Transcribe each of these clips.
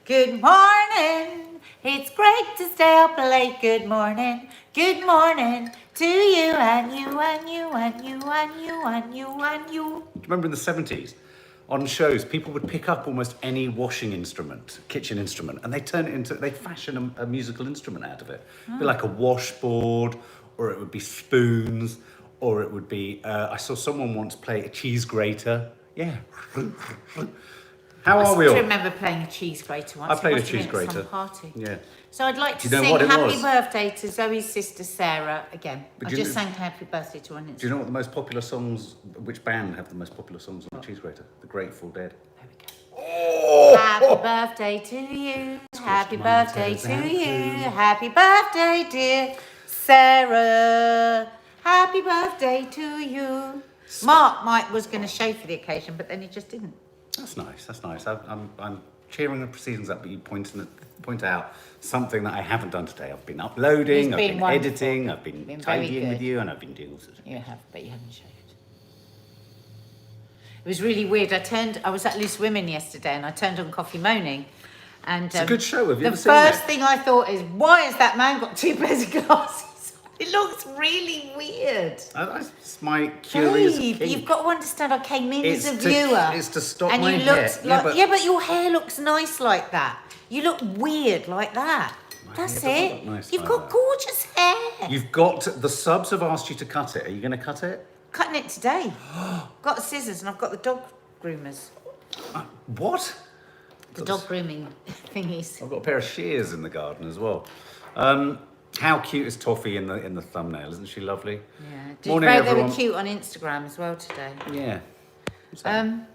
Good morning. It's great to stay up late. Good morning. Good morning to you and you and you and you and you and you and you. Do you remember in the 70s, on shows, people would pick up almost any washing instrument, kitchen instrument, and they'd fashion a musical instrument out of it. It'd be like a washboard, or it would be spoons, or it would be, I saw someone once play a cheese grater. Yeah. How are we all? I remember playing a cheese grater once. I played a cheese grater. At some party. Yeah. So I'd like to Do you know sing what it happy was? birthday to Zoe's sister Sarah again. But I do you just know- sang happy birthday to her on Instagram. Do you know what the most popular songs, which band have the most popular songs on the cheese grater? The Grateful Dead. There we go. Oh! Happy birthday to you. Happy birthday to you. Happy birthday, dear Sarah. Happy birthday to you. Mike was going to shave for the occasion, but then he just didn't. That's nice. That's nice. I'm cheering the proceedings up, but you point out something that I haven't done today. I've been uploading, I've been wonderful. editing, I've been Been very tidying with good. you, and I've been doing all sorts of. You have, but you haven't shaved. It was really weird. I was at Loose Women yesterday, and I turned on Coffee Moaning, and It's a good show. Have you the ever seen first it? thing I thought is, why has that man got two pairs of glasses? It looks really weird. It's my curious Babe, kink. you've got to understand. I came in as a It's to- viewer, it's to stop and my you hair. looked Yeah, like but your hair looks nice like that. You look weird like that. That's hair doesn't it. look nice You've like got that. gorgeous hair. You've got the subs have asked you to cut it. Are you going to cut it? Cutting it today. Got scissors and I've got the dog groomers. What? The dog grooming thingies. I've got a pair of shears in the garden as well. How cute is Toffee in the thumbnail? Isn't she lovely? Yeah. Did Morning, they everyone. were cute on Instagram as well today. Yeah. What's that?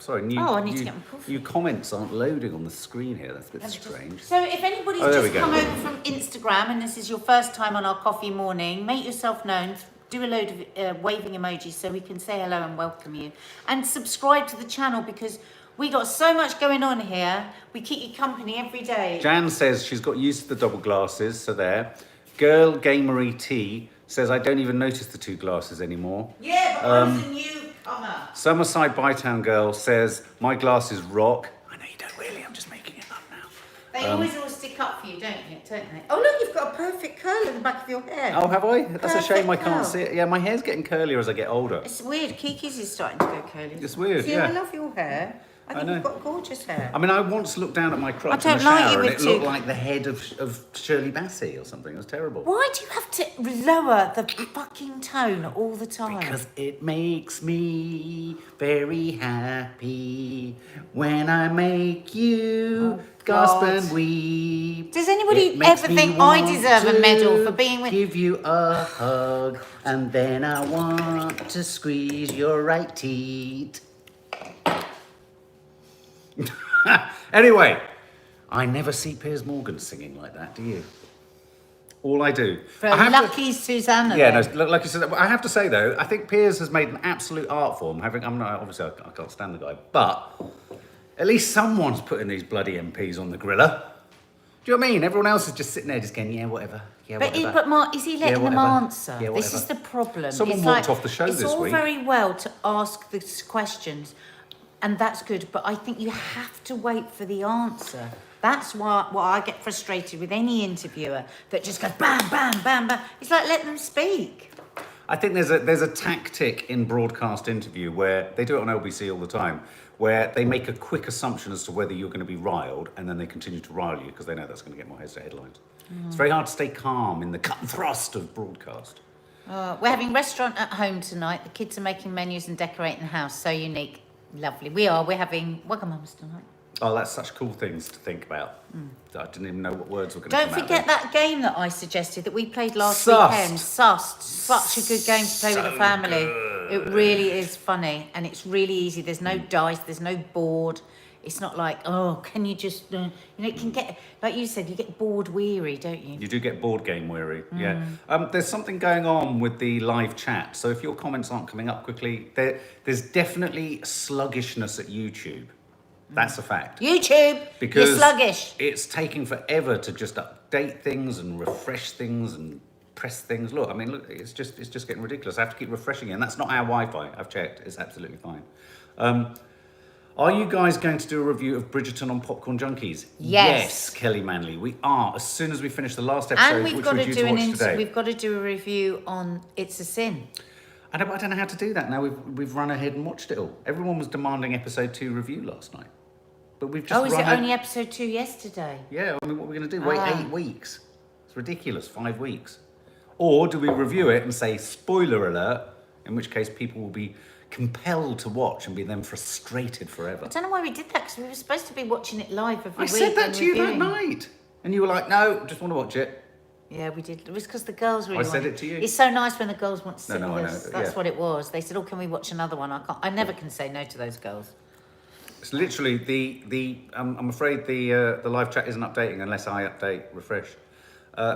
Sorry, I need to get my coffee. new comments aren't loading on the screen here. That's a bit strange. So if anybody's Oh, there just we go. come over from Instagram and this is your first time on our coffee morning, make yourself known. Do a load of waving emojis so we can say hello and welcome you. And subscribe to the channel because we got so much going on here. We keep you company every day. Jan says she's got used to the double glasses, so there. Girl Gamery T says I don't even notice the two glasses anymore. Yeah, but I'm a newcomer. Summerside Bytown Girl says my glasses rock. I know you don't really. I'm just making it up now. They always all stick up for you, don't they? Oh look, you've got a perfect curl in the back of your hair. Oh, have I? That's a shame I Perfect can't curl. see it. Yeah, my hair's getting curlier as I get older. It's weird. Kiki's is starting to go curly. It's weird, See, yeah. I love your hair. I think know. you've got gorgeous hair. I mean, I once looked down at my crotch I in the don't like you shower and with it looked two- like the head of Shirley Bassey or something. It was terrible. Why do you have to lower the fucking tone all the time? Because it makes me very happy when I make you gasp God. and weep. Does anybody It makes ever me think I want deserve a to medal for being with... give you a hug, and then I want to squeeze your right teat. Anyway, I never see Piers Morgan singing like that, do you? All I do. For I have to- lucky Susanna. Yeah, then. no, like you said, I have to say though, I think Piers has made an absolute art form. I'm not obviously I can't stand the guy, but at least someone's putting these bloody MPs on the griller. Do you know what I mean? Everyone else is just sitting there, just going, yeah, whatever. Yeah, But, whatever. Mark, is he letting them whatever. answer? Yeah, This is whatever. the problem. Someone It's walked like, off the show it's this all week. very well to ask these questions, and that's good, but I think you have to wait for the answer. That's why I get frustrated with any interviewer that just goes bam, bam, bam, bam. It's like, let them speak. I think there's a tactic in broadcast interview where they do it on LBC all the time, where they make a quick assumption as to whether you're going to be riled, and then they continue to rile you because they know that's going to get more headlines. It's very hard to stay calm in the cut and thrust of broadcast. We're having restaurant at home tonight. The kids are making menus and decorating the house. So unique. Lovely. We're having Wagamams tonight. Oh, that's such cool things to think about. I didn't even know what words were going to Don't come out forget there. that game that I suggested that we played last Sussed. weekend. Sussed. Such a good game to play with the family. It really is funny and it's really easy. There's no dice, there's no board. It's not like, oh, can you just, it can get, like you said, you get bored weary, don't you? You do get board game weary, yeah. There's something going on with the live chat. So if your comments aren't coming up quickly, there's definitely sluggishness at YouTube. That's a fact. YouTube, Because you're sluggish. it's taking forever to just update things and refresh things and press things. Look, I mean, look, it's just getting ridiculous. I have to keep refreshing it, and that's not our Wi-Fi. I've checked; it's absolutely fine. Are you guys going to do a review of Bridgerton on Popcorn Junkies? Yes. Kelly Manley, we are. As soon as we finish the last episode, And we've which got we're to due do to watch today. we've got to do a review on It's a Sin. I don't know how to do that now. We've run ahead and watched it all. Everyone was demanding episode 2 review last night, but we've just. Oh, is it only episode 2 yesterday? Yeah, I mean, what are we going to do? Wait 8 weeks? It's ridiculous. 5 weeks. Or do we review it and say spoiler alert? In which case, people will be compelled to watch and be then frustrated forever. I don't know why we did that, because we were supposed to be watching it live every week. I said that and to you that reviewing. night, and you were like, "No, just want to watch it." Yeah, we did. It was because the girls really I said wanted. it to you. It's so nice when the girls want to sit No, with I us. know, That's yeah. what it was. They said, "Oh, can we watch another one?" I never can say no to those girls. It's literally the. I'm afraid the live chat isn't updating unless I refresh.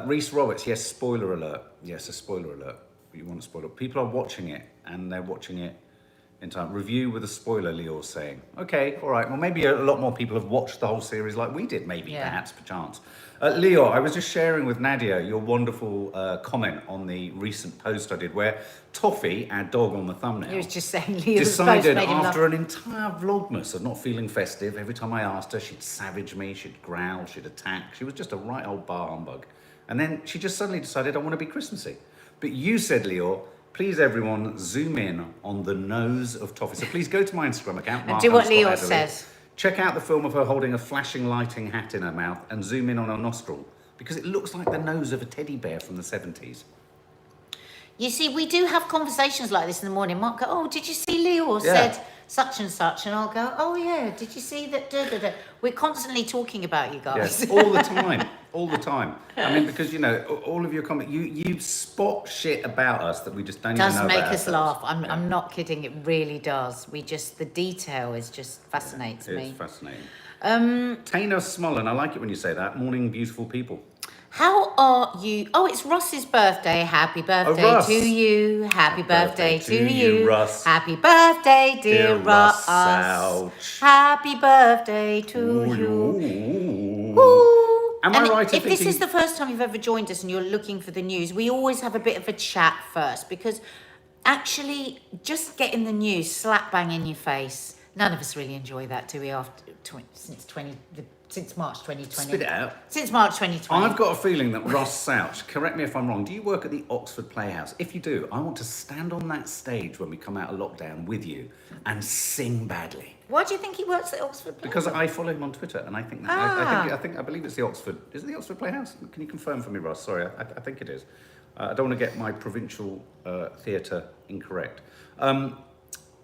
Reese Roberts, yes, spoiler alert. Yes, a spoiler alert. You want a spoiler? People are watching it, and they're watching it in time. Review with a spoiler, Leor's saying. Okay, all right. Well, maybe a lot more people have watched the whole series like we did. Maybe, perhaps, perchance. Leo, I was just sharing with Nadia your wonderful comment on the recent post I did, where Toffee, our dog on the thumbnail, He was just saying Leo's decided post made him after laugh. an entire vlogmas of not feeling festive, every time I asked her, she'd savage me, she'd growl, she'd attack. She was just a right old bar humbug. And then she just suddenly decided, I want to be Christmassy. But you said, Leo, please everyone zoom in on the nose of Toffee. So please go to my Instagram account, And do what Leo _Adderley. says. Check out the film of her holding a flashing lighting hat in her mouth and zoom in on her nostril, because it looks like the nose of a teddy bear from the 70s. You see, we do have conversations like this in the morning. Mark go, "Oh, did you see Leo said such and such?" And I'll go, "Oh yeah, did you see that?" Da, da, da. We're constantly talking about you guys. Yes, all the time, all the time. I mean, because, you know, all of your comments, you spot shit about us that we just don't even know Does make about us ourselves. laugh. I'm not kidding. It really does. The detail is just fascinates me. It's fascinating. Tana Smollen, I like it when you say that. Morning, beautiful people. How are you? Oh, it's Ross's birthday. Happy birthday Russ. to you. Happy birthday to you. Russ. Happy birthday, dear Russ. Russ. Ouch. Happy birthday to you. Ooh. Am I right in If this thinking- is the first time you've ever joined us and you're looking for the news, we always have a bit of a chat first, because actually just getting the news slap bang in your face, none of us really enjoy that, do we? Since March 2020. Spit it out. Since March 2020. I've got a feeling that Ross Souch, correct me if I'm wrong, do you work at the Oxford Playhouse? If you do, I want to stand on that stage when we come out of lockdown with you and sing badly. Why do you think he works at Oxford Playhouse? Because I follow him on Twitter, and I think that I believe it's the Oxford. Is it the Oxford Playhouse? Can you confirm for me, Ross? Sorry, I think it is. I don't want to get my provincial theatre incorrect.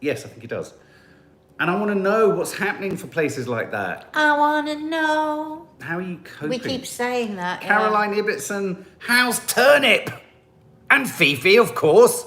Yes, I think he does. And I want to know what's happening for places like that. I want to know. How are you coping? We keep saying that. yeah. Caroline Ibbotson, how's Turnip? And Fifi, of course.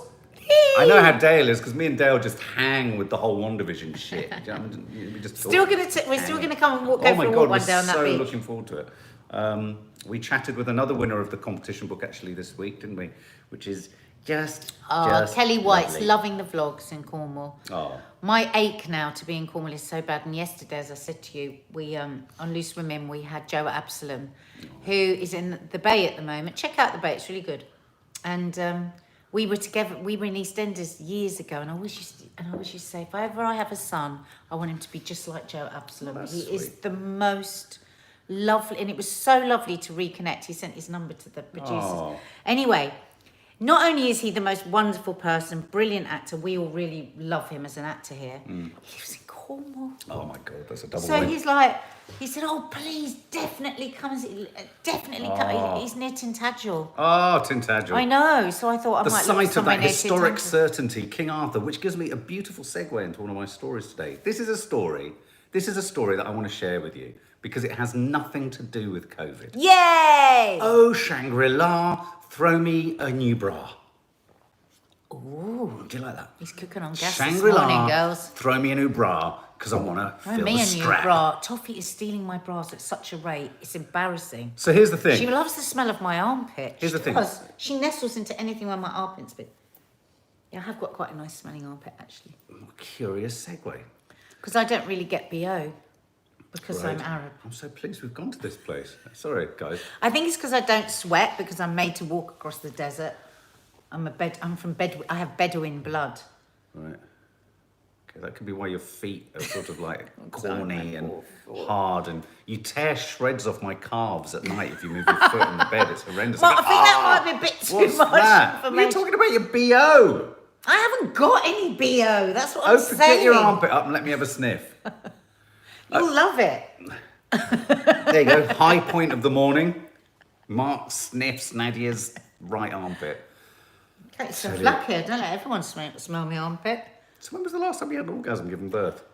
I know how Dale is, because me and Dale just hang with the whole WandaVision shit. Do you know what I mean? We just We're still gonna come and go Oh my for a God, walk we're one day on that so beach. looking forward to it. We chatted with another winner of the competition book actually this week, didn't we? Which is just Kelly White's lovely. loving the vlogs in Cornwall. Oh, My ache now to be in Cornwall is so bad. And yesterday, as I said to you, we on Loose Women, we had Joe Absalom, who is in the Bay at the moment. Check out the Bay; it's really good. And we were together. We were in EastEnders years ago, and I wish you say, if I have a son, I want him to be just like Joe Absalom. Oh, that's He is sweet. the most lovely, and it was so lovely to reconnect. He sent his number to the producers. Oh. Anyway. Not only is he the most wonderful person, brilliant actor, we all really love him as an actor here. He lives in Cornwall. oh my God, that's a double So win. he said, "Oh, please, definitely come and see, definitely come." He's near Tintagel. Oh, Tintagel. I know, so I thought I The might look site of somewhere that near historic Tintagel. certainty, King Arthur, which gives me a beautiful segue into one of my stories today. This is a story that I want to share with you because it has nothing to do with COVID. Yay! Oh, Shangri-La, throw me a new bra. Ooh, Do you like that? he's cooking on gas this Shangri-La, morning, girls. throw me a new bra because I want to Throw feel me the a new strap. bra. Toffee is stealing my bras at such a rate. It's embarrassing. So here's the thing. She loves the smell of my armpit. Here's the thing. Because she nestles into anything where my armpit's been. Yeah, I have got quite a nice smelling armpit, actually. Curious segue. Because I don't really get BO. Because I'm Right. Arab. I'm so pleased we've gone to this place. Sorry, guys. I think it's because I don't sweat, because I'm made to walk across the desert. I have Bedouin blood. Right. That could be why your feet are sort of like Sorry, corny my and poor foot. hard, and you tear shreds off my calves at night if you move your foot on the bed. It's horrendous. Well, I go, think that might be a bit too what's much that? You're information. talking about your BO. I haven't got any BO. That's what I'm Get saying. your armpit up and let me have a sniff. You'll love it. There you go. High point of the morning. Mark sniffs Nadia's right armpit. Okay, so lucky. Don't let everyone smell my armpit. So when was the last time you had an orgasm giving birth?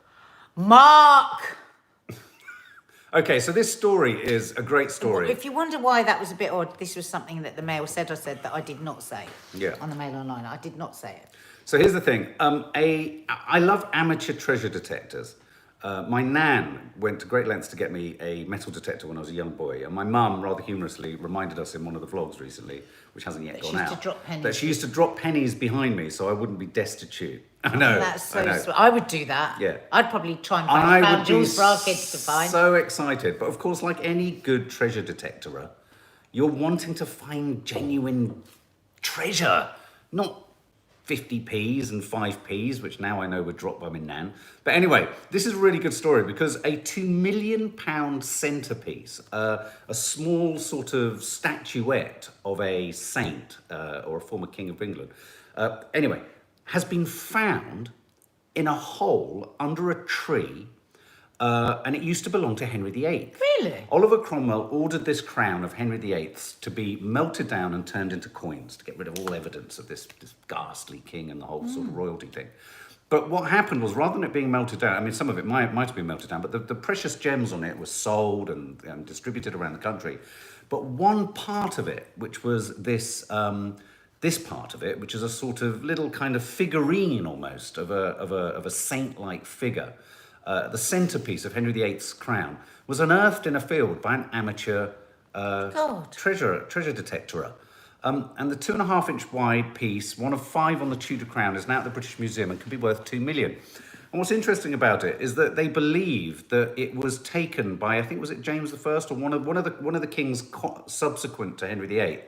Mark! Okay, so this story is a great story. If you wonder why that was a bit odd, this was something that the Mail said I said that I did not say. Yeah. On the Mail Online. I did not say it. So here's the thing. I love amateur treasure detectors. My nan went to great lengths to get me a metal detector when I was a young boy, and my mum, rather humorously, reminded us in one of the vlogs recently, which hasn't yet gone out, She used to drop pennies. that she used to drop pennies behind me so I wouldn't be destitute. I know. That's so I know. sweet. I would do that. Yeah. I'd probably try and And find I crown would be jewels for our kids to find. so excited. But of course, like any good treasure detector, you're wanting to find genuine treasure, not 50p's and 5p's, which now I know were dropped by my nan. But anyway, this is a really good story because a £2 million centrepiece, a small sort of statuette of a saint or a former king of England, anyway, has been found in a hole under a tree, and it used to belong to Henry VIII. Really? Oliver Cromwell ordered this crown of Henry VIII to be melted down and turned into coins to get rid of all evidence of this ghastly king and the whole sort of royalty thing. But what happened was, rather than it being melted down, I mean, some of it might have been melted down, but the precious gems on it were sold and distributed around the country. But one part of it, which was this part of it, which is a sort of little kind of figurine almost of a saint-like figure, the centrepiece of Henry VIII's crown, was unearthed in a field by an amateur treasure detector. And the 2.5-inch wide piece, one of 5 on the Tudor crown, is now at the British Museum and can be worth £2 million. And what's interesting about it is that they believe that it was taken by, I think, was it James I or one of the kings subsequent to Henry VIII,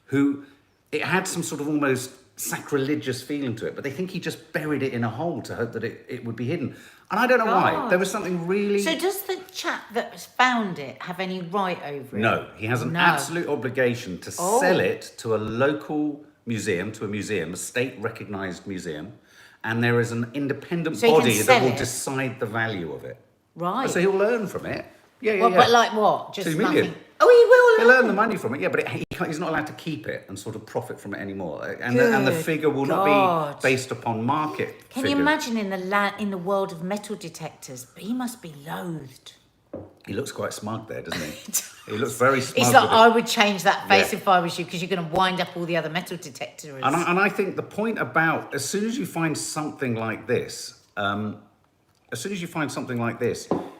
who it had some sort of almost sacrilegious feeling to it, but they think he just buried it in a hole to hope that it would be hidden. And I don't know why. There was something really... So does the chap that found it have any right over it? No, he has an absolute obligation to sell it to a local museum, a state-recognised museum, and there is an independent body that will decide the value of it. Right. So he'll earn from it. Yeah. But like what? Just $2 million. nothing? Oh, he will He'll earn the money from it, yeah, but he's not allowed to keep it and sort of profit from it anymore. And the figure will not be based upon market Can figures. you imagine in the world of metal detectors? But he must be loathed. He looks quite smug there, doesn't he? He looks very smug. It's like, I would change that face if I was you, because you're going to wind up all the other metal detectors. And I think the point about, as soon as you find something like this,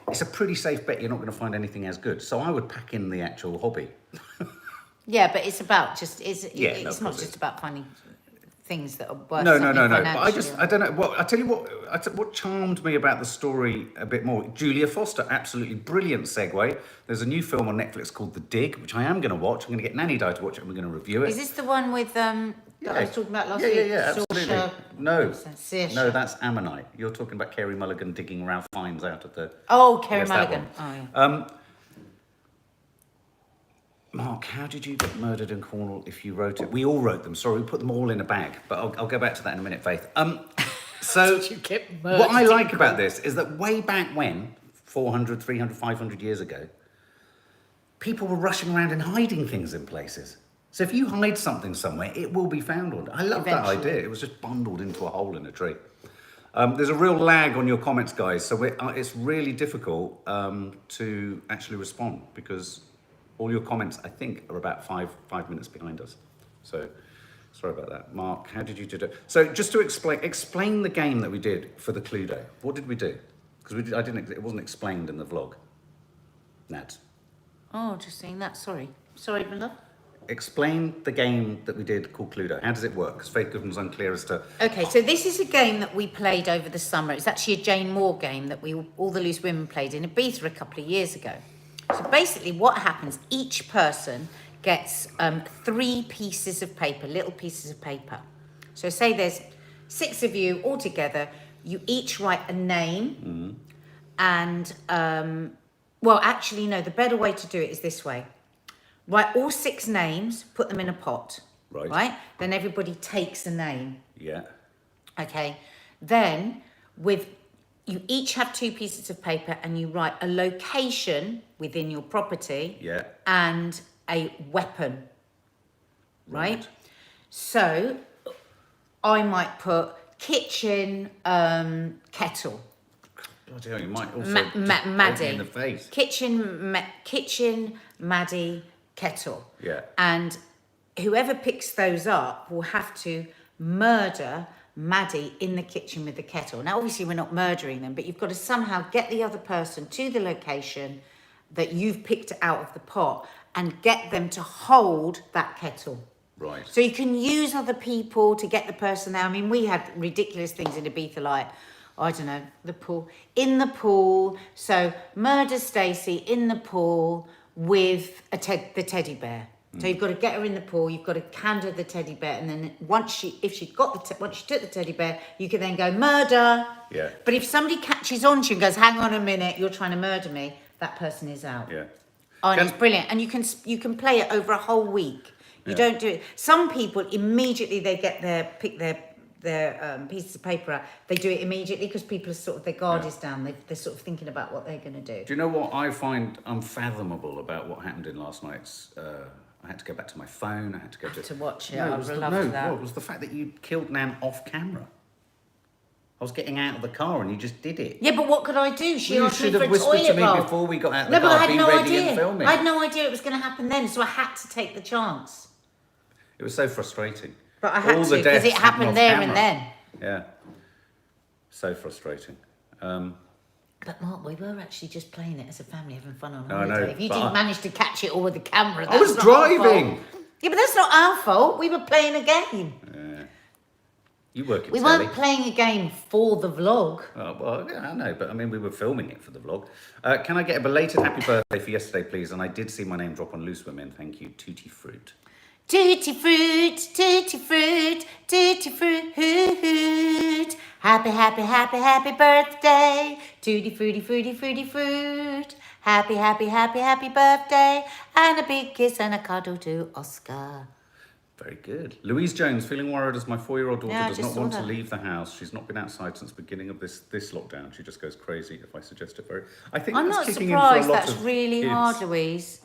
it's a pretty safe bet you're not going to find anything as good. So I would pack in the actual hobby. Yeah, but it's about it's not just about finding things that are worth something No. But financially. I don't know. Well, I tell you what charmed me about the story a bit more. Julia Foster, absolutely brilliant segue. There's a new film on Netflix called The Dig, which I am going to watch. I'm going to get Nanny Di to watch it and we're going to review it. Is this the one with that I was talking about last week? Yeah, absolutely. No, Saoirse. that's Ammonite. You're talking about Kerry Mulligan digging Ralph Fiennes out of the... Oh, Kerry Yes, that Mulligan. one. Oh, yeah. Mark, how did you get murdered in Cornwall if you wrote it? We all wrote them. Sorry, we put them all in a bag. But I'll go back to that in a minute, Faith. So Did you get murdered what I like about this is that way back when, 400, 300, 500 years ago, people were rushing around and hiding things in places. So if you hide something somewhere, it will be found one day. I love that idea. It was just bundled into a hole in a tree. There's a real lag on your comments, guys. So it's really difficult to actually respond because all your comments, I think, are about five minutes behind us. So sorry about that. Mark, how did you do it? So just to explain the game that we did for the Cluedo. What did we do? Because it wasn't explained in the vlog. Nads. Oh, just saying that. Sorry, Belinda. Explain the game that we did called Cluedo. How does it work? Because Faith Goodman's unclear as to... Okay, so this is a game that we played over the summer. It's actually a Jane Moore game that all the loose women played in Ibiza a couple of years ago. So basically what happens, each person gets 3 pieces of paper, little pieces of paper. So say there's 6 of you all together, you each write a name and, well, actually, no, the better way to do it is this way. Write all 6 names, put them in a pot. Right? Then everybody takes a name. Yeah. Okay. Then you each have 2 pieces of paper and you write a location within your property. Yeah. And a weapon. Right? So I might put kitchen, kettle. Bloody hell, you might also Maddie in the face. Kitchen, Maddie, kettle. Yeah. And whoever picks those up will have to murder Maddie in the kitchen with the kettle. Now, obviously, we're not murdering them, but you've got to somehow get the other person to the location that you've picked out of the pot and get them to hold that kettle. Right. So you can use other people to get the person there. I mean, we had ridiculous things in Ibiza, like, I don't know, the pool. In the pool. So murder Stacey in the pool with the teddy bear. So you've got to get her in the pool. You've got to hand her the teddy bear, and then once she took the teddy bear, you can then go murder. Yeah. But if somebody catches on to you and goes, "Hang on a minute, you're trying to murder me," that person is out. Yeah. Oh, and it's brilliant, and you can play it over a whole week. You don't do it. Some people immediately they get pick their pieces of paper out. They do it immediately because people are sort of their guard is down. They're sort of thinking about what they're going to do. Do you know what I find unfathomable about what happened in last night's? I had to go back to my phone. I had to go to watch it. No, I it was would the, love no, that. what, it was the fact that you killed Nan off camera. I was getting out of the car and you just did it. Yeah, but what could I do? She You asked me should for have a whispered toilet to me roll. before we got out of No, the but I car. had Be no ready and idea. film it. I had no idea it was going to happen then, so I had to take the chance. It was so frustrating. But I had All to the because it deaths happened there off and camera. then. Yeah. So frustrating. But Mark, we were actually just playing it as a family, having fun on I holiday. know, If you but didn't manage to catch it all with the camera, I was that's not our driving. fault. Yeah, but that's not our fault. We were playing a game. You work in We telly. weren't playing a game for the vlog. Oh, well, yeah, I know, but I mean, we were filming it for the vlog. Can I get a belated happy birthday for yesterday, please? And I did see my name drop on Loose Women. Thank you, Tutti Fruit. Tutti fruit, tutti fruit, tutti fruit. Happy, happy, happy, happy birthday. Tutti fruity, fruity, fruity fruit. Happy, happy, happy, happy birthday. And a big kiss and a cuddle to Oscar. Very good. Louise Jones, feeling worried as my 4-year-old daughter Yeah, I does just not saw want to that. leave the house. She's not been outside since the beginning of this lockdown. She just goes crazy if I suggest it. I think I'm that's not kicking in for a surprised. lot That's of really kids. hard, Louise.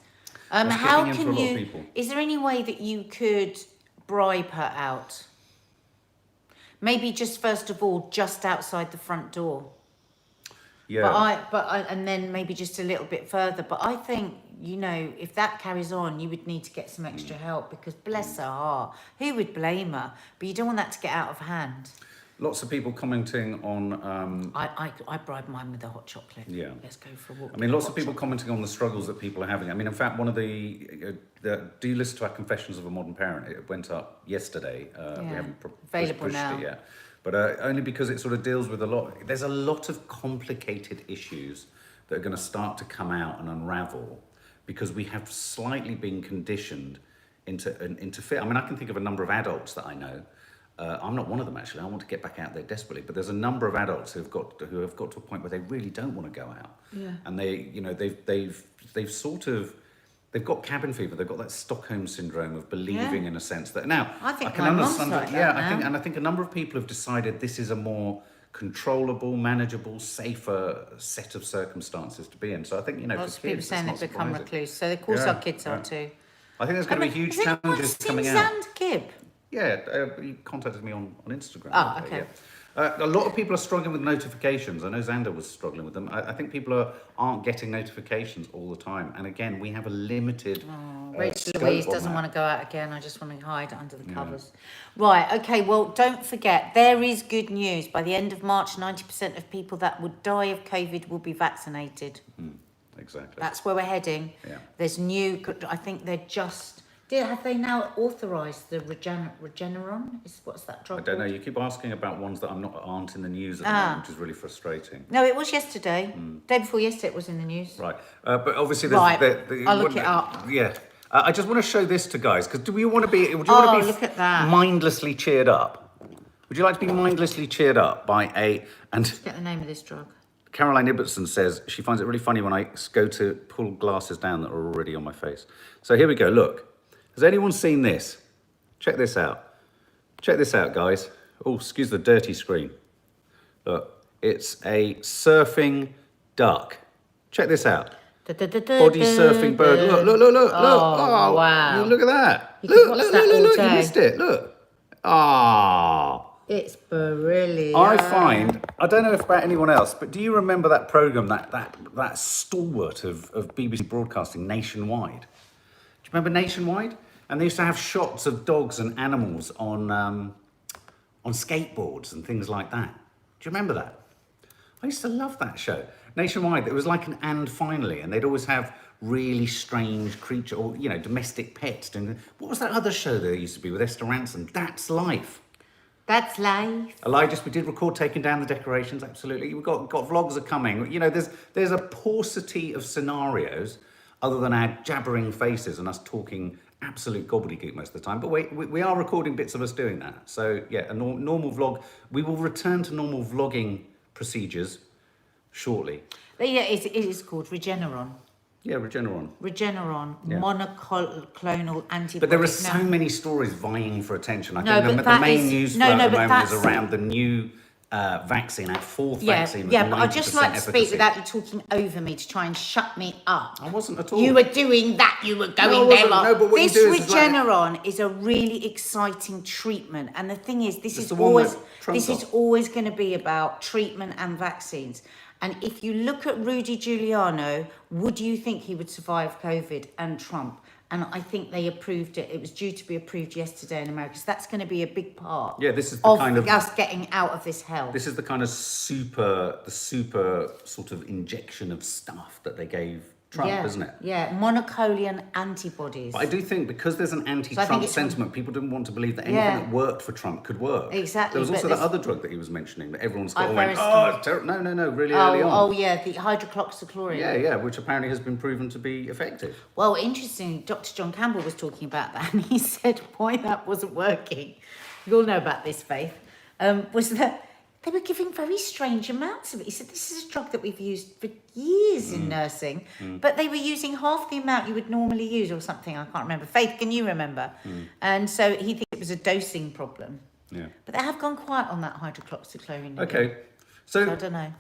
That's How kicking in for can a lot of you? people. Is there any way that you could bribe her out? Maybe just first of all, just outside the front door. Yeah. And then maybe just a little bit further. But I think, if that carries on, you would need to get some extra help because bless her heart, who would blame her? But you don't want that to get out of hand. Lots of people commenting on... I bribe mine with a hot chocolate. Yeah. Let's go for a walk. I mean, lots of people commenting on the struggles that people are having. I mean, in fact, one of do you listen to our Confessions of a Modern Parent? It went up yesterday. We haven't Available pushed now. it yet. But only because it sort of deals with there's a lot of complicated issues that are going to start to come out and unravel because we have slightly been conditioned into fear. I mean, I can think of a number of adults that I know. I'm not one of them actually. I want to get back out there desperately, but there's a number of adults who have got to a point where they really don't want to go out. Yeah. And they've got cabin fever. They've got that Stockholm syndrome of believing in a sense that now I think can my mum's understand like that. that now. I think a number of people have decided this is a more controllable, manageable, safer set of circumstances to be in. So I think Lots for of people kids, saying it's they've not become surprising. recluse. So of course Yeah, our kids are too. I think there's going to be huge challenges coming out. Sand Kib? Yeah, he contacted me on Instagram. Oh, okay. Yeah. A lot of people are struggling with notifications. I know Xander was struggling with them. I think people aren't getting notifications all the time. And again, we have a limited Rachel scope Louise on doesn't that. want to go out again. I just want to hide under the covers. Right, okay, well, don't forget, there is good news. By the end of March, 90% of people that would die of COVID will be vaccinated. Exactly. That's where we're heading. Yeah. There's I think they're just... Have they now authorised the Regeneron? What's that drug I don't know. called? You keep asking about ones that aren't in the news at the moment, which is really frustrating. No, it was yesterday. Day before yesterday it was in the news. Right. But obviously there's... Right, I'll look it up. Yeah. I just want to show this to guys, because do you want to be look at that. mindlessly cheered up? Would you like to be mindlessly cheered up by and Get the name of this drug. Caroline Ibbotson says she finds it really funny when I go to pull glasses down that are already on my face. So here we go, look. Has anyone seen this? Check this out. Check this out, guys. Oh, excuse the dirty screen. Look, it's a surfing duck. Check this out. Body surfing bird. Look. Oh, wow. Look at that. You could watch that all You day. missed it. Look. Ah. It's brilliant. I don't know if about anyone else, but do you remember that programme, that stalwart of BBC broadcasting, Nationwide? Do you remember Nationwide? And they used to have shots of dogs and animals on skateboards and things like that. Do you remember that? I used to love that show. Nationwide, it was like an And Finally, and they'd always have really strange creature or, domestic pets. What was that other show there used to be with Esther Ransom? That's Life. That's life. Elijah, we did record taking down the decorations, absolutely. We've got vlogs are coming. There's a paucity of scenarios other than our jabbering faces and us talking absolute gobbledygook most of the time. But we are recording bits of us doing that. So, yeah, a normal vlog. We will return to normal vlogging procedures shortly. But yeah, it is called Regeneron. Yeah, Regeneron. Yeah. Monoclonal antibodies. But there are so many stories vying for attention. I think the that main is- news no, flow no, at the but moment is that's- around the new vaccine, our fourth vaccine with Yeah, but I'd just like to 90% speak efficacy. without you talking over me to try and shut me up. I wasn't at all. You were doing that, you were going No, I there. wasn't. No, but what you This do is like- Regeneron is a really exciting treatment. And the thing is, this It's is the one always that Trump got. always going to be about treatment and vaccines. And if you look at Rudy Giuliano, would you think he would survive COVID and Trump? And I think they approved it. It was due to be approved yesterday in America. So that's going to be a big part Yeah, this is the of kind of- us getting out of this hell. This is the kind of super sort of injection of stuff that they gave Trump, isn't it? Yeah, monoclonal antibodies. But I do think because there's an anti-Trump think it's- sentiment, people didn't want to believe that anything Yeah. that worked for Trump could work. Exactly, There was but also that this- other drug that he was mentioning that everyone's got Ivermectin. went, it's terrible. No, really early on. Oh, yeah, the hydroxychloroquine. Yeah, which apparently has been proven to be effective. Well, interestingly, Dr. John Campbell was talking about that, and he said why that wasn't working. You all know about this, Faith. Was that they were giving very strange amounts of it. He said this is a drug that we've used for years in nursing, but they were using half the amount you would normally use or something. I can't remember. Faith, can you remember? And so he thinks it was a dosing problem. Yeah. But they have gone quiet on that hydroxychloroquine. Okay. So I don't know.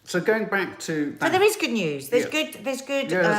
So going back to So that, there is good news. There's Yeah. good there's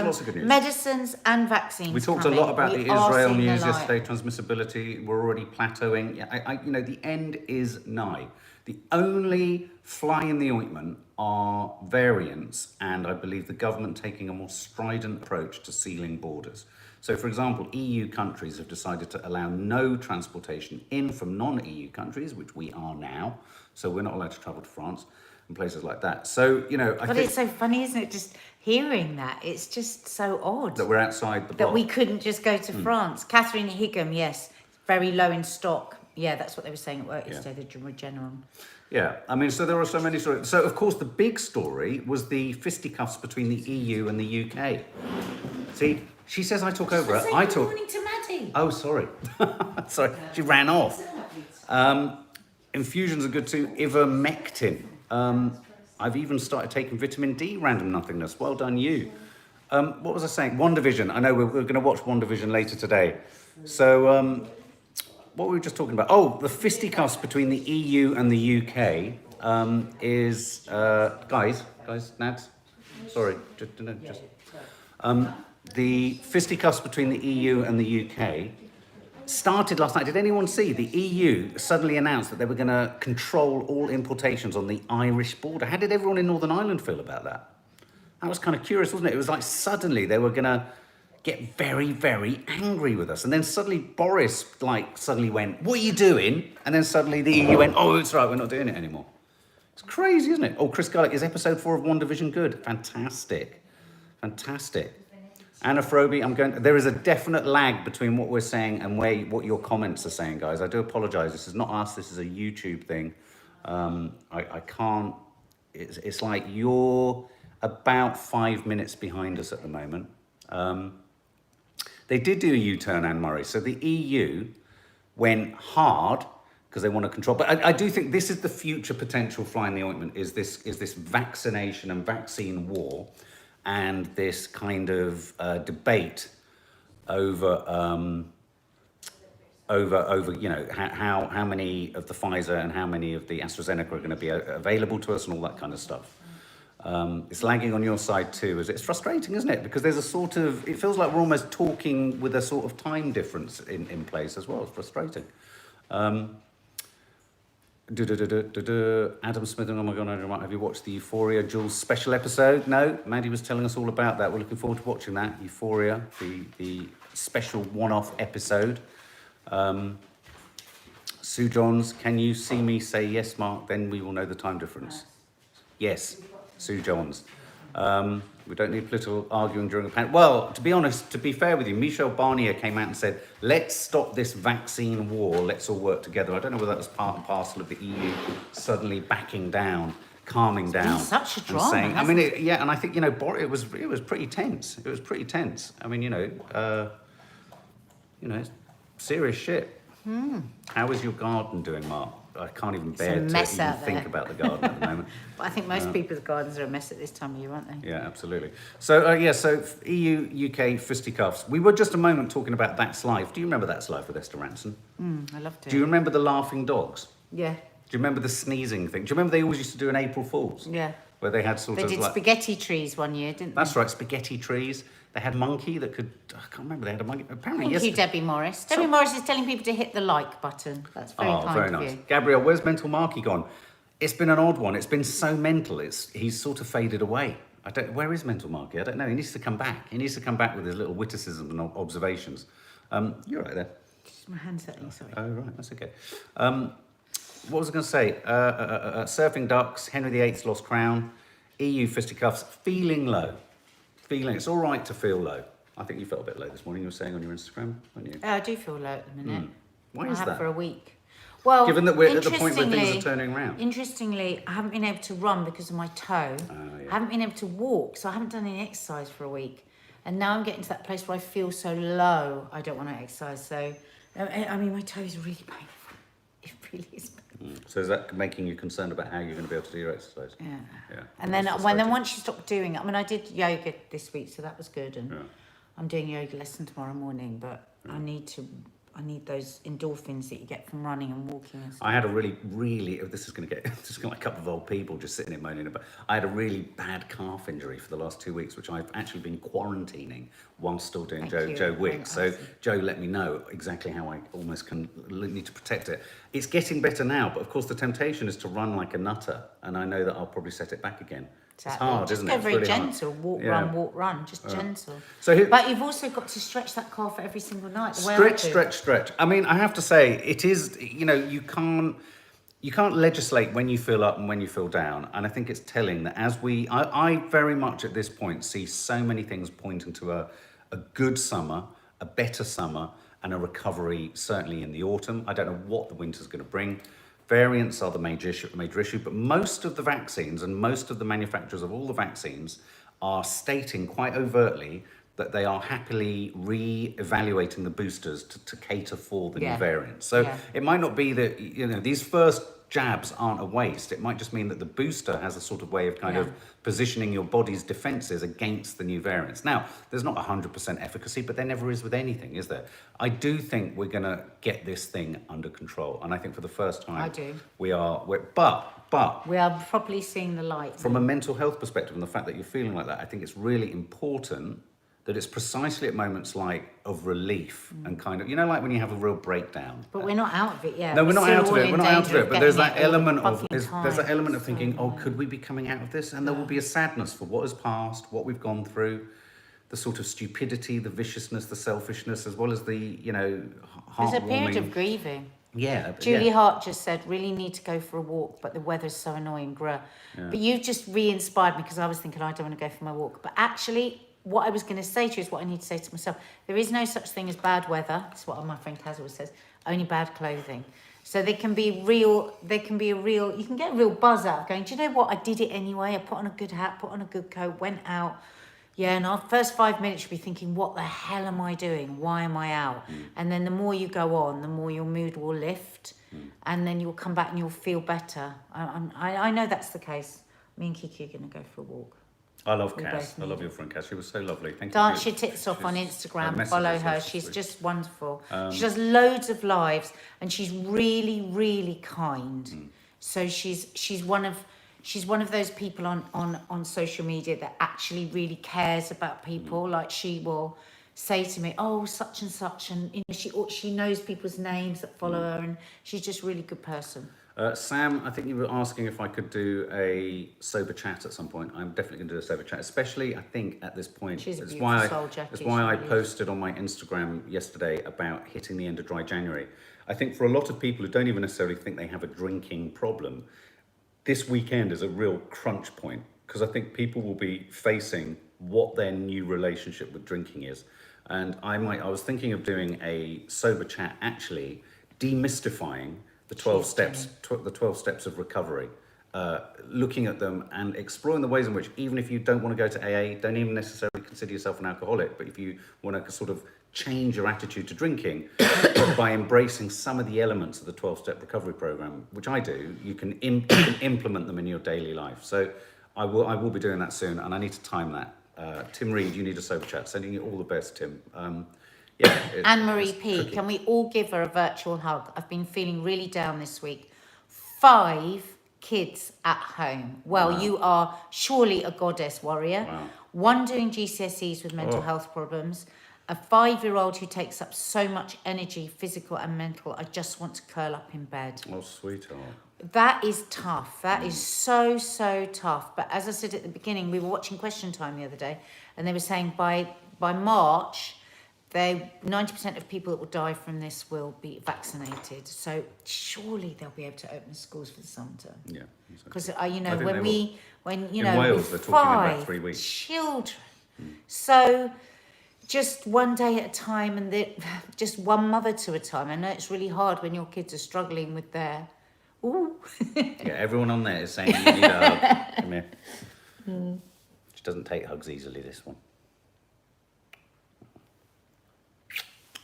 lots of good news. medicines and vaccines. we talked coming. a lot about We the are Israel seeing the news light. yesterday, transmissibility. We're already plateauing. Yeah, the end is nigh. The only fly in the ointment are variants, and I believe the government taking a more strident approach to sealing borders. So, for example, EU countries have decided to allow no transportation in from non-EU countries, which we are now. So we're not allowed to travel to France and places like that. So, I But think it's so funny, isn't it? Just hearing that, it's just so odd that we're outside the that block. we couldn't just go to France. Catherine Higham, yes, very low in stock. Yeah, that's what they were saying at work yesterday, the Regeneron. Yeah, I mean, so there are so many stories. So, of course, the big story was the fisticuffs between the EU and the UK. See, she says I talk over her. I talk. Morning to Maddie. Oh, sorry. Sorry, she ran off. Infusions are good too. Ivermectin. I've even started taking vitamin D, random nothingness. Well done, you. What was I saying? WandaVision. I know we're going to watch WandaVision later today. So, what were we just talking about? Oh, the fisticuffs between the EU and the UK is... guys, Nads, sorry. The fisticuffs between the EU and the UK started last night. Did anyone see the EU suddenly announced that they were going to control all importations on the Irish border? How did everyone in Northern Ireland feel about that? That was kind of curious, wasn't it? It was like suddenly they were going to get very, very angry with us. And then suddenly Boris suddenly went, what are you doing? And then suddenly the EU went, oh, it's right, we're not doing it anymore. It's crazy, isn't it? Oh, Chris Garlick, is episode 4 of WandaVision good? Fantastic. Anna Froby, there is a definite lag between what we're saying and what your comments are saying, guys. I do apologise. This is not us. This is a YouTube thing. I can't... It's like you're about 5 minutes behind us at the moment. They did do a U-turn, Anne Murray. So the EU went hard because they want to control. But I do think this is the future potential fly in the ointment, is this vaccination and vaccine war, and this kind of debate over you know how many of the Pfizer and how many of the AstraZeneca are going to be available to us and all that kind of stuff. It's lagging on your side too. It's frustrating, isn't it? Because there's a sort of, it feels like we're almost talking with a sort of time difference in place as well. It's frustrating. Adam Smith, oh my God, have you watched the Euphoria Jules special episode? No, Maddie was telling us all about that. We're looking forward to watching that. Euphoria, the special one-off episode. Sue Johns, can you see me? Say yes, Mark, then we will know the time difference. Yes, Sue Johns. We don't need political arguing during a pandemic. Well, to be honest, to be fair with you, Michel Barnier came out and said, let's stop this vaccine war, let's all work together. I don't know whether that was part and parcel of the EU suddenly backing down, calming down. It's been such a drama, saying, I mean, yeah, and I think, you know, it was pretty tense. It was pretty tense. I mean, you know, it's serious shit. How is your garden doing, Mark? I can't even bear to even think about the garden at the moment. But I think most people's gardens are a mess at this time of year, aren't they? Yeah, absolutely. So, so EU, UK, Fisticuffs. We were just a moment talking about That's Life. Do you remember That's Life with Esther Ranson? I loved it. Do you remember the laughing dogs? Yeah. Do you remember the sneezing thing? Do you remember they always used to do an April Fool's? Yeah. Where they had sort They of did like... spaghetti trees one year, didn't they? That's right, spaghetti trees. They had monkey that could... I can't remember, they had a monkey. Apparently, Thank you, Debbie Morris. Debbie Morris is telling people to hit the like button. That's very kind of you. Gabrielle, where's Mental Marky gone? It's been an odd one. It's been so mental. He's sort of faded away. Where is Mental Marky? I don't know. He needs to come back. He needs to come back with his little witticisms and observations. You're right there. Just my hand's setting, sorry. Oh, right. That's okay. What was I going to say? Surfing Ducks, Henry VIII's Lost Crown, EU Fisticuffs, feeling low. It's all right to feel low. I think you felt a bit low this morning. You were saying on your Instagram, weren't you? I do feel low at the minute. Why is I have that? for a week. Well, given that we're at the point where things are turning around. Interestingly, I haven't been able to run because of my toe. Yeah. I haven't been able to walk, so I haven't done any exercise for a week. And now I'm getting to that place where I feel so low, I don't want to exercise. So, I mean, my toe is really painful. It really is painful. So is that making you concerned about how you're going to be able to do your exercise? Yeah. And then once you stop doing it, I mean, I did yoga this week, so that was good. And I'm doing yoga lesson tomorrow morning, but I need those endorphins that you get from running and walking and stuff. I had a really, this is going to like a couple of old people just sitting here moaning about. I had a really bad calf injury for the last 2 weeks, which I've actually been quarantining whilst still doing Joe Wicks. So Joe let me know exactly how I almost need to protect it. It's getting better now, but of course the temptation is to run like a nutter, and I know that I'll probably set it back again. Exactly. It's hard, isn't it? Just go very gentle. Walk, run. Just gentle. But you've also got to stretch that calf every single night. Stretch. I mean, I have to say, it is, you know, you can't legislate when you feel up and when you feel down. And I think it's telling that I very much at this point see so many things pointing to a good summer, a better summer, and a recovery certainly in the autumn. I don't know what the winter's going to bring. Variants are the major issue, but most of the vaccines and most of the manufacturers of all the vaccines are stating quite overtly that they are happily re-evaluating the boosters to cater for the new variants. So it might not be that, you know, these first jabs aren't a waste. It might just mean that the booster has a sort of way of kind of positioning your body's defences against the new variants. Now, there's not 100% efficacy, but there never is with anything, is there? I do think we're going to get this thing under control. And I think for the first time, but we are properly seeing the light. From a mental health perspective and the fact that you're feeling like that, I think it's really important that it's precisely at moments like of relief and kind of, you know, like when you have a real breakdown. But we're not out of it yet. No, we're not out of it. But there's that element of thinking, oh, could we be coming out of this? And there will be a sadness for what has passed, what we've gone through, the sort of stupidity, the viciousness, the selfishness, as well as the, you know, heartwarming. There's a period of grieving. Yeah. Julie Hart just said, really need to go for a walk, but the weather's so annoying, But you've just re-inspired me because I was thinking, I don't want to go for my walk. But actually, what I was going to say to you is what I need to say to myself. There is no such thing as bad weather. That's what my friend Kaz always says. Only bad clothing. So you can get a real buzz out of going, do you know what? I did it anyway. I put on a good hat, put on a good coat, went out, Yeah, and our first 5 minutes you'll be thinking, what the hell am I doing? Why am I out? And then the more you go on, the more your mood will lift, and then you'll come back and you'll feel better. I know that's the case. Me and Kiki are going to go for a walk. I love We Cass. both I need love it. your friend Cass. She was so lovely. Thank you. Dance your tits off on her Instagram. messages Follow her. last She's week. just wonderful. She does loads of lives, and she's really, really kind. So she's one of those people on social media that actually really cares about people. Like, she will say to me, "Oh, such and such," and you know, she knows people's names that follow her, and she's just a really good person. Sam, I think you were asking if I could do a sober chat at some point. I'm definitely going to do a sober chat, especially, I think, at this point. She's a It's beautiful why soul, Jackie. That's why I She really is. posted on my Instagram yesterday about hitting the end of dry January. I think for a lot of people who don't even necessarily think they have a drinking problem, this weekend is a real crunch point, because I think people will be facing what their new relationship with drinking is. And I was thinking of doing a sober chat, actually demystifying the 12 steps, the 12 steps of recovery, looking at them and exploring the ways in which, even if you don't want to go to AA, don't even necessarily consider yourself an alcoholic, but if you want to sort of change your attitude to drinking by embracing some of the elements of the 12-step recovery program, which I do, you can implement them in your daily life. So I will be doing that soon, and I need to time that. Tim Reed, you need a sober chat. Sending you all the best, Tim. Anne-Marie P, can we all give her a virtual hug? I've been feeling really down this week. 5 kids at home. Well, Wow. you are surely a goddess warrior. Wow. 1 doing GCSEs with mental health problems. A 5-year-old who takes up so much energy, physical and mental. I just want to curl up in bed. Oh, sweetheart. That is tough. That is so, so tough. But as I said at the beginning, we were watching Question Time the other day, and they were saying by March, 90% of people that will die from this will be vaccinated. So surely they'll be able to open schools for the summer term. Yeah. Because exactly. you know, I think when In Wales, they're with talking about 5 3 weeks. children, so just one day at a time, and just one mother to a time. I know it's really hard when your kids are struggling with their. Ooh. Yeah, everyone on there is saying you need a hug. Come here. She doesn't take hugs easily, this one.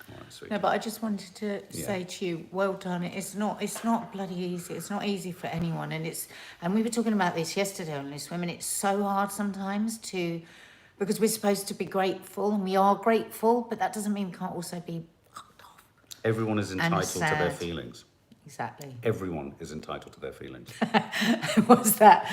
All right, sweet. No, but I just wanted to say to you, well done. It's not bloody easy. It's not easy for anyone, and we were talking about this yesterday on Loose Women. It's so hard sometimes because we're supposed to be grateful, and we are grateful, but that doesn't mean we can't also be fucked off. Everyone is entitled to their sad. feelings. Exactly. Everyone is entitled to their feelings. What's that?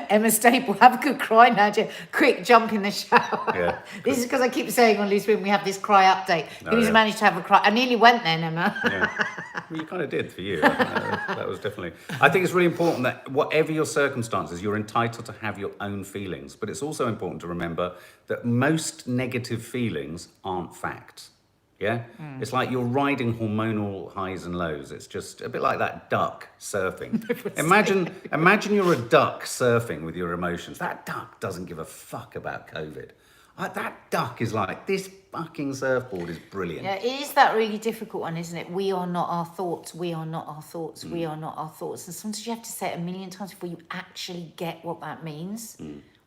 Emma Staple, have a good cry, Nadia. Quick, jump in the shower. Yeah. This is because I keep saying on Loose Women we have this cry update. Oh, Who's yeah. managed to have a cry? I nearly went then, Emma. Yeah. Well, you kind of did for you. That was definitely. I think it's really important that whatever your circumstances, you're entitled to have your own feelings. But it's also important to remember that most negative feelings aren't facts. Yeah? It's like you're riding hormonal highs and lows. It's just a bit like that duck surfing. Imagine you're a duck surfing with your emotions. That duck doesn't give a fuck about COVID. That duck is like, this fucking surfboard is brilliant. Yeah, it is that really difficult one, isn't it? We are not our thoughts. We are not our thoughts. We are not our thoughts. And sometimes you have to say it a million times before you actually get what that means.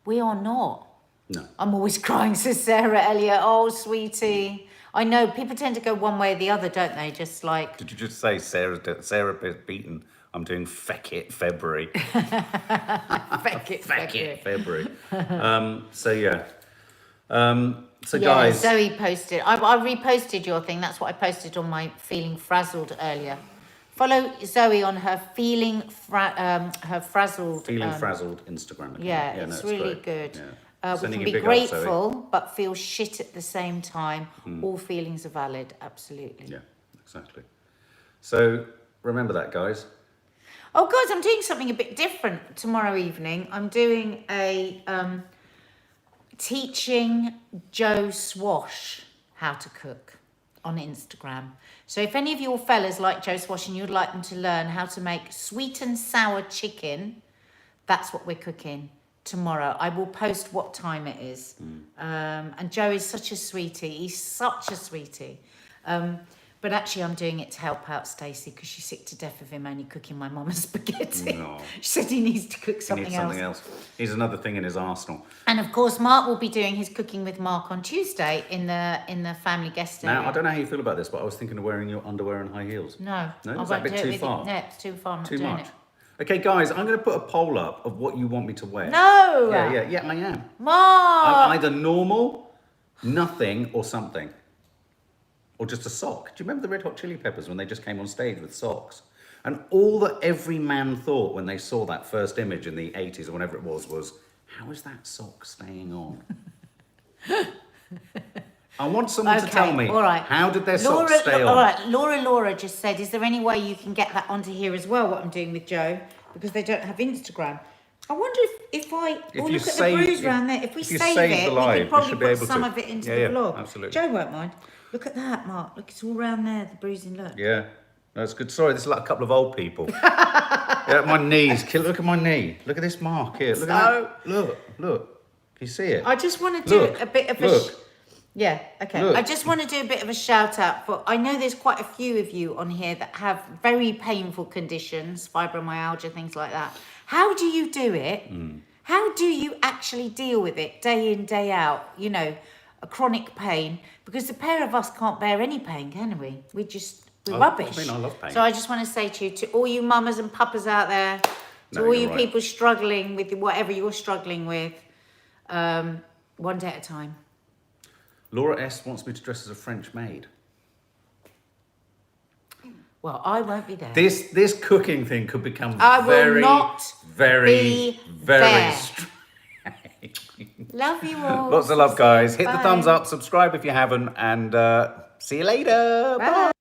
We are not. No. I'm always crying, says Sarah Elliott. Oh, sweetie. I know people tend to go one way or the other, don't they? Just like. Did you just say Sarah beaten? I'm doing feck it February. Feck it February. So yeah. So yeah, guys. Zoe posted. I reposted your thing. That's what I posted on my Feeling Frazzled earlier. Follow Zoe on her Feeling Frazzled. Frazzled Instagram account. Yeah, no, it's really great. good. Yeah. We Sending can you be big hugs, Zoe. grateful, but feel shit at the same time. All feelings are valid, absolutely. Yeah, exactly. So remember that, guys. Oh, guys, I'm doing something a bit different tomorrow evening. I'm doing a teaching Joe Swash how to cook on Instagram. So if any of your fellas like Joe Swash and you'd like them to learn how to make sweet and sour chicken, that's what we're cooking tomorrow. I will post what time it is. And Joe is such a sweetie. He's such a sweetie. But actually, I'm doing it to help out Stacey because she's sick to death of him only cooking my mama's spaghetti. No. She said he needs to cook He something needs something else. He's another thing in his arsenal. And of course, Mark will be doing his cooking with Mark on Tuesday in the family guest area. Now, I don't know how you feel about this, but I was thinking of wearing your underwear and high heels. No, No? I Is that a won't bit do it too with far? You. No, it's too far. I'm not Too doing much. it. Okay, guys, I'm going to put a poll up of what you want me to wear. No! Yeah, I am. Mark! I'm either normal, nothing, or something. Or just a sock. Do you remember the Red Hot Chili Peppers when they just came on stage with socks? And all that every man thought when they saw that first image in the 80s or whenever it was, how is that sock staying on? I want someone to tell me, all right. how did their socks stay on? All right, Laura just said, is there any way you can get that onto here as well, what I'm doing with Joe? Because they don't have Instagram. I wonder if I... If oh, you look at save- the bruise around there. If we if you save save it, the we live, could you probably should be put able some to. of it into Yeah, the yeah, vlog. absolutely. Joe won't mind. Look at that, Mark. Look, it's all round there, the bruising, look. Yeah, that's good. Sorry, this is like a couple of old people. Yeah, my knees. Look at my knee. Look at this mark here. Look at that. Look. Can you see it? I just want to do Look, a bit of look. Yeah, okay. Look. I just want to do a bit of a shout out for, I know there's quite a few of you on here that have very painful conditions, fibromyalgia, things like that. How do you do it? How do you actually deal with it day in, day out? You know, a chronic pain, because the pair of us can't bear any pain, can we? We're rubbish. I love pain. So I just want to say to all you mamas and papas out there, to No, all you're you right. people struggling with whatever you're struggling with, one day at a time. Laura S wants me to dress as a French maid. Well, I won't be there. This cooking thing could become I will very, not very, be very there. strange. Love you all. Lots of love, guys. Hit the Bye. thumbs up, subscribe if you haven't, and see you later. Bye.